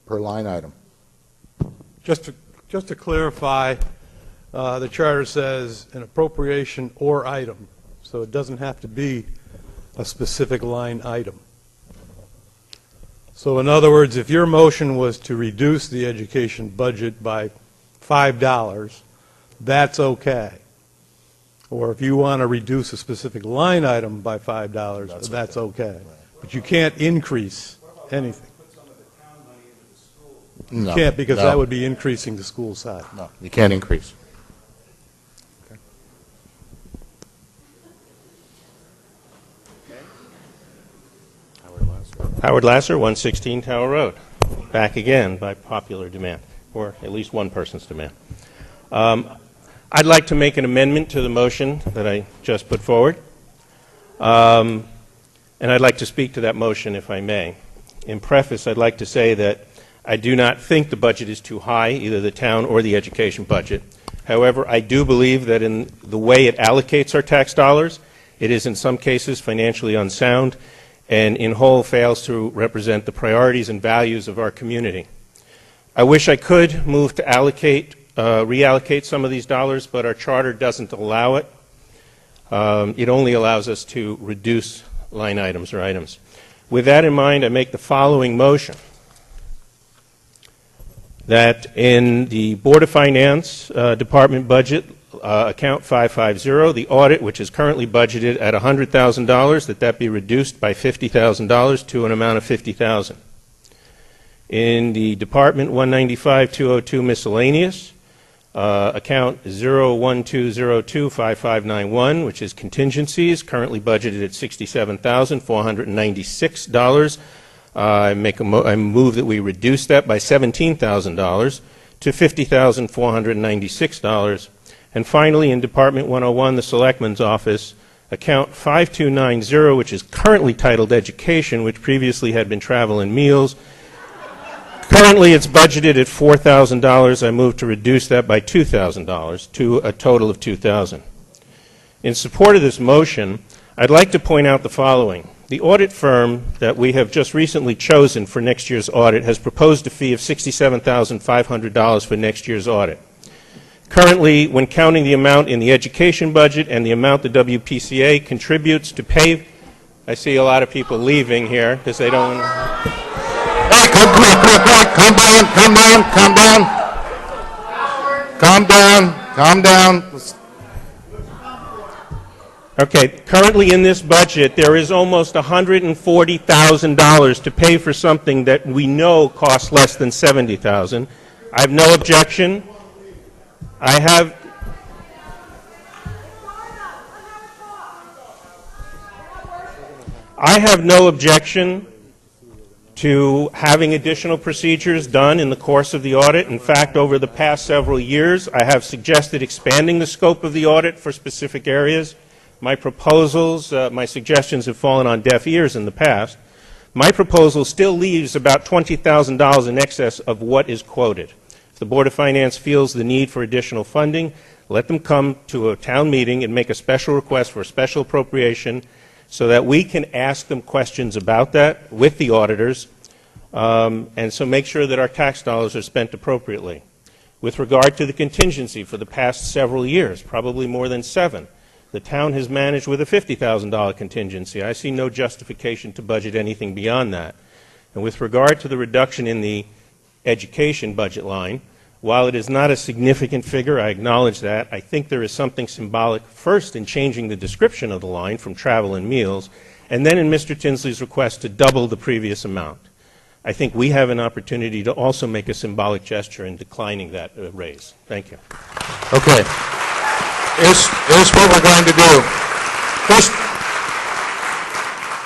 per line item. Just to clarify, the charter says an appropriation or item, so it doesn't have to be a specific line item. So in other words, if your motion was to reduce the education budget by $5, that's okay. Or if you want to reduce a specific line item by $5, that's okay. But you can't increase anything. No, You can't, because no, that would be increasing the school side. no, you can't increase. Howard Lasser, 116 Tower Road. Back again by popular demand, or at least one person's demand. I'd like to make an amendment to the motion that I just put forward. And I'd like to speak to that motion, if I may. In preface, I'd like to say that I do not think the budget is too high, either the town or the education budget. However, I do believe that in the way it allocates our tax dollars, it is in some cases financially unsound and in whole fails to represent the priorities and values of our community. I wish I could move to reallocate some of these dollars, but our charter doesn't allow it. It only allows us to reduce line items or items. With that in mind, I make the following motion: that in the Board of Finance Department budget, account 550, the audit, which is currently budgeted at $100,000, that be reduced by $50,000 to an amount of $50,000. In the Department 195-202 miscellaneous, account 012025591, which is contingencies, currently budgeted at $67,496. I move that we reduce that by $17,000 to $50,496. And finally, in Department 101, the Selectman's Office, account 5290, which is currently titled Education, which previously had been Travel and Meals. Currently, it's budgeted at $4,000. I move to reduce that by $2,000 to a total of $2,000. In support of this motion, I'd like to point out the following. The audit firm that we have just recently chosen for next year's audit has proposed a fee of $67,500 for next year's audit. Currently, when counting the amount in the education budget and the amount the WPCA contributes to pay, I see a lot of people leaving here because they don't. Hey, calm down. Okay, currently in this budget, there is almost $140,000 to pay for something that we know costs less than $70,000. I have no objection. I have no objection to having additional procedures done in the course of the audit. In fact, over the past several years, I have suggested expanding the scope of the audit for specific areas. My proposals, my suggestions have fallen on deaf ears in the past. My proposal still leaves about $20,000 in excess of what is quoted. If the Board of Finance feels the need for additional funding, let them come to a town meeting and make a special request for a special appropriation so that we can ask them questions about that with the auditors, and so make sure that our tax dollars are spent appropriately. With regard to the contingency for the past several years, probably more than 7, the town has managed with a $50,000 contingency. I see no justification to budget anything beyond that. And with regard to the reduction in the education budget line, while it is not a significant figure, I acknowledge that. I think there is something symbolic first in changing the description of the line from travel and meals, and then in Mr. Tinsley's request to double the previous amount. I think we have an opportunity to also make a symbolic gesture in declining that raise. Thank you. Okay. Here's what we're going to do. First,